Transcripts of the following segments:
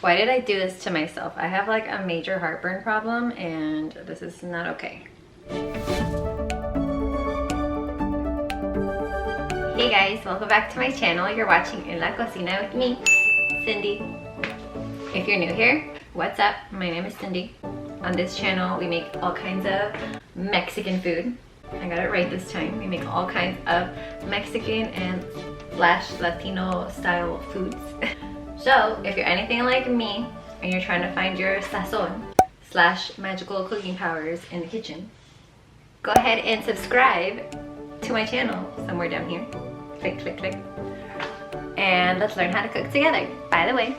Why did I do this to myself? I have like a major heartburn problem and this is not okay. Hey guys, welcome back to my channel. You're watching En La Cocina with me, Ciindeh. If you're new here, what's up? My name is Ciindeh. On this channel, we make all kinds of Mexican food. I got it right this time. We make all kinds of Mexican and Latino style foods. So if you're anything like me and you're trying to find your sazon / magical cooking powers in the kitchen, go ahead and subscribe to my channel somewhere down here. Click, click, click. And let's learn how to cook together. By the way,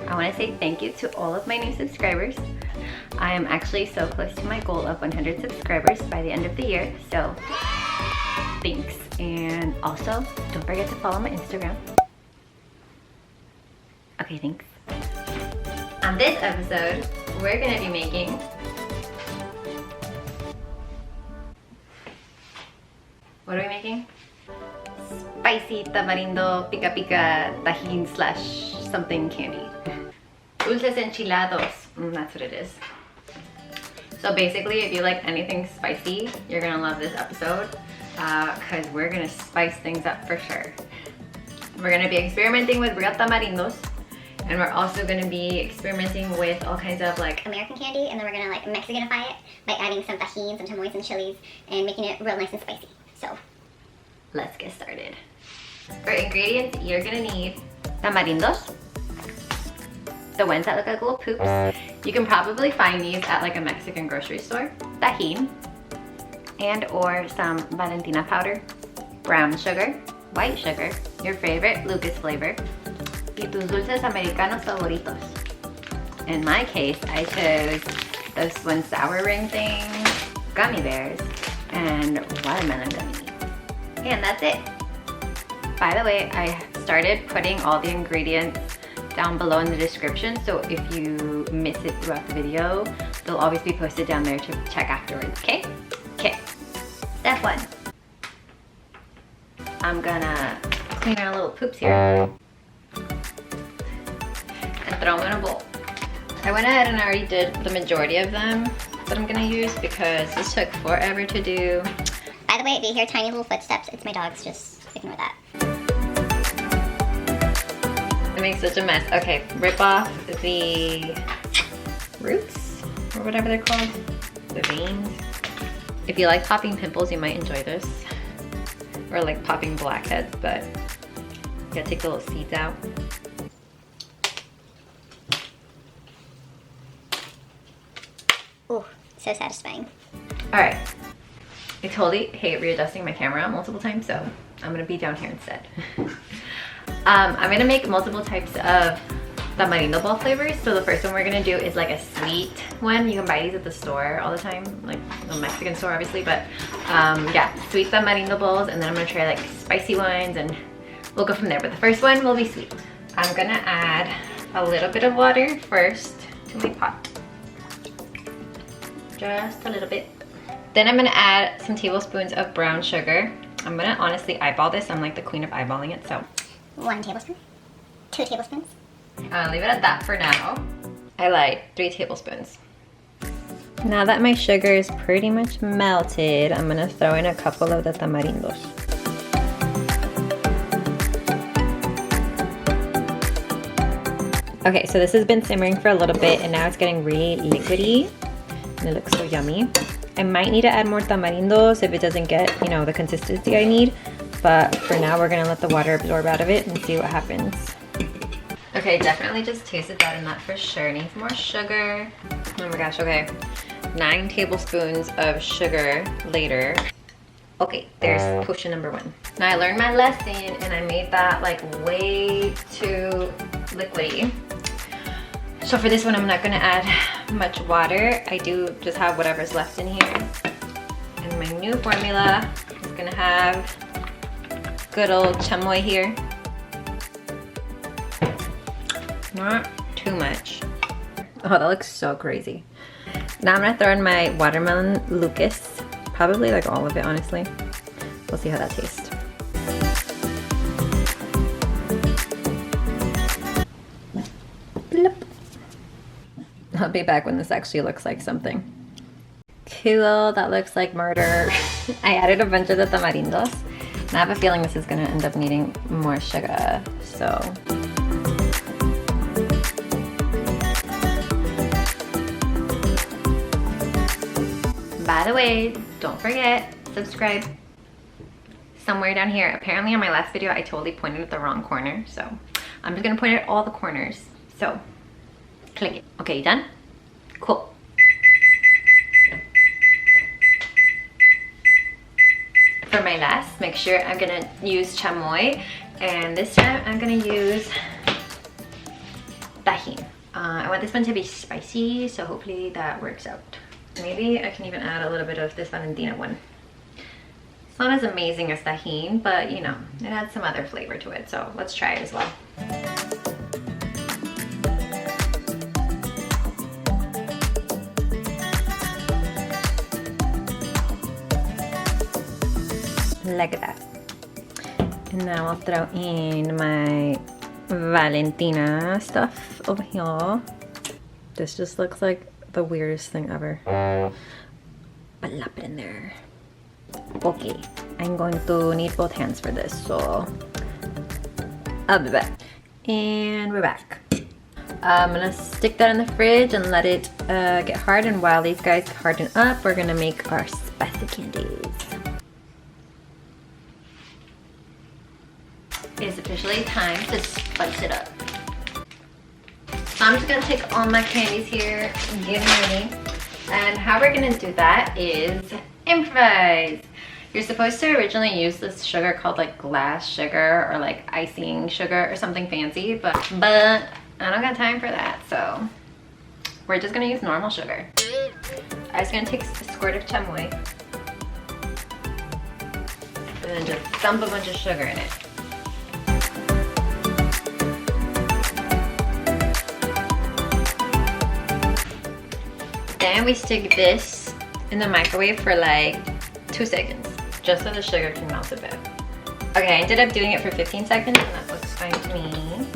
I want to say thank you to all of my new subscribers. I am actually so close to my goal of 100 subscribers by the end of the year, so thanks. And also, don't forget to follow my Instagram. Okay, thanks. On this episode, we're gonna be making what are we making? Spicy tamarindo pica pica tajin / something candy. Dulces Enchilados, that's what it is. So basically, if you like anything spicy, you're gonna love this episode because we're gonna spice things up for sure. We're gonna be experimenting with real tamarindos, and we're also gonna be experimenting with all kinds of like American candy, and then we're gonna like Mexicanify it by adding some Tajin, some chamoy, and chilies, and making it real nice and spicy. So let's get started. For ingredients, you're gonna need tamarindos, the ones that look like little poops. You can probably find these at like a Mexican grocery store. Tajin, and or some Valentina powder, brown sugar, white sugar, your favorite Lucas flavor, y tus dulces americanos favoritos. In my case, I chose those one sour ring things, gummy bears, and watermelon gummy. And that's it. By the way, I started putting all the ingredients down below in the description, so if you miss it throughout the video, they'll always be posted down there to check afterwards, okay? Okay, step 1. I'm gonna clean our little poops here and throw them in a bowl. I went ahead and already did the majority of them that I'm gonna use because this took forever to do. by the way, if you hear tiny little footsteps, it's my dogs. Just ignore that. It makes such a mess. Okay, rip off the roots or whatever they're called, the veins. If you like popping pimples, you might enjoy this, or like popping blackheads, but you gotta take the little seeds out. Ooh, so satisfying. All right, I totally hate readjusting my camera multiple times, so I'm gonna be down here instead. I'm gonna make multiple types of Tamarindo ball flavors. So the first one we're gonna do is like a sweet one. You can buy these at the store all the time, like the Mexican store obviously, but yeah, sweet Tamarindo balls, and then I'm gonna try like spicy ones and we'll go from there. But the first one will be sweet. I'm gonna add a little bit of water first to my pot. Just a little bit. Then I'm gonna add some tablespoons of brown sugar. I'm gonna honestly eyeball this. I'm like the queen of eyeballing it, so. 1 tablespoon, 2 tablespoons. I'll leave it at that for now. I lied, 3 tablespoons. Now that my sugar is pretty much melted, I'm gonna throw in a couple of the tamarindos. Okay, so this has been simmering for a little bit and now it's getting really liquidy and it looks so yummy. I might need to add more tamarindos if it doesn't get, you know, the consistency I need, but for now we're gonna let the water absorb out of it and see what happens. Okay, definitely just tasted that and that for sure needs more sugar. Oh my gosh, okay. 9 tablespoons of sugar later. Okay, there's potion number 1. Now I learned my lesson and I made that like way too liquidy. So for this one, I'm not gonna add much water. I do just have whatever's left in here. And my new formula is gonna have good old chamoy here. Not too much. Oh, that looks so crazy. Now I'm gonna throw in my watermelon Lucas. Probably like all of it, honestly. We'll see how that tastes. Bloop. I'll be back when this actually looks like something. Cool, that looks like murder. I added a bunch of the tamarindos. And I have a feeling this is gonna end up needing more sugar, so. By the way, don't forget, subscribe. Somewhere down here. Apparently on my last video, I totally pointed at the wrong corner, so I'm just gonna point at all the corners. So, click it. Okay, you done? Cool. For my last, make sure I'm gonna use chamoy, and this time I'm gonna use Tajin. I want this one to be spicy, so hopefully that works out. Maybe I can even add a little bit of this Valentina one. It's not as amazing as Tajin, but you know, it adds some other flavor to it, so let's try it as well. Like that. And now I'll throw in my Valentina stuff over here. This just looks like the weirdest thing ever. Plop it in there. Okay, I'm going to need both hands for this, so I'll be back. And we're back. I'm gonna stick that in the fridge and let it get hard, and while these guys harden up, we're gonna make our spicy candies. It's officially time to spice it up. So I'm just gonna take all my candies here and get them ready. And how we're gonna do that is improvise. You're supposed to originally use this sugar called like glass sugar or like icing sugar or something fancy, but I don't got time for that, so we're just gonna use normal sugar. I'm just gonna take a squirt of chamoy and then just dump a bunch of sugar in it. Then we stick this in the microwave for like 2 seconds, just so the sugar can melt a bit. Okay, I ended up doing it for 15 seconds and that looks fine to me.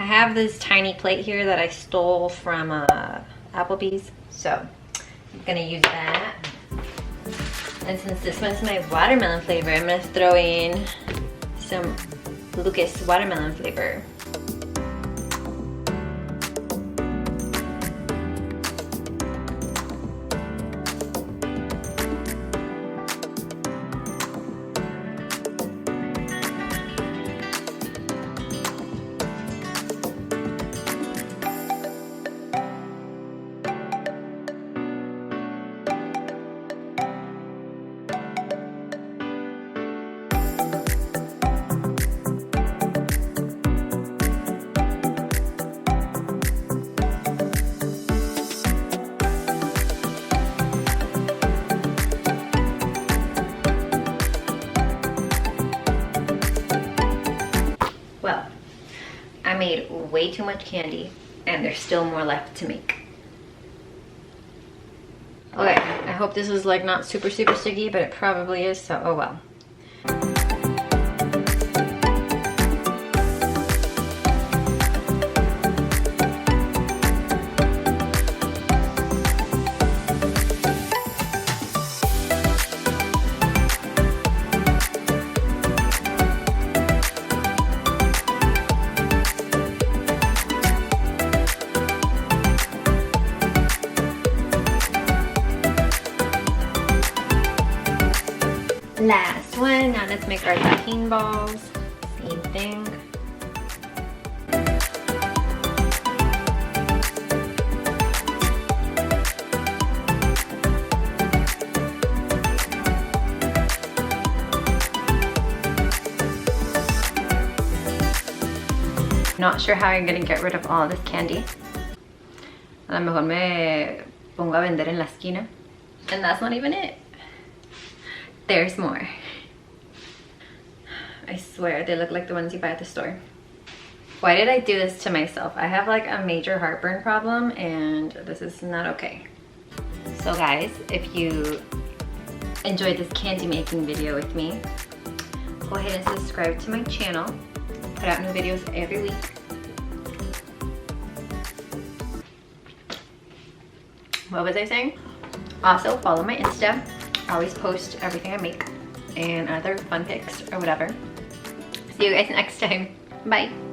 I have this tiny plate here that I stole from Applebee's, so I'm gonna use that. And since this one's my watermelon flavor, I'm gonna throw in some Lucas watermelon flavor. Well, I made way too much candy and there's still more left to make. Okay, I hope this is like not super sticky, but it probably is, so oh well. Last one, now let's make our Tajin balls. Same thing. Not sure how I'm gonna get rid of all this candy. A lo mejor me pongo a vender en la esquina. And that's not even it. There's more. I swear they look like the ones you buy at the store. Why did I do this to myself? I have like a major heartburn problem and this is not okay. So guys, if you enjoyed this candy making video with me, go ahead and subscribe to my channel. Put out new videos every week. What was I saying? Also, follow my Insta. I always post everything I make and other fun pics or whatever. See you guys next time. Bye.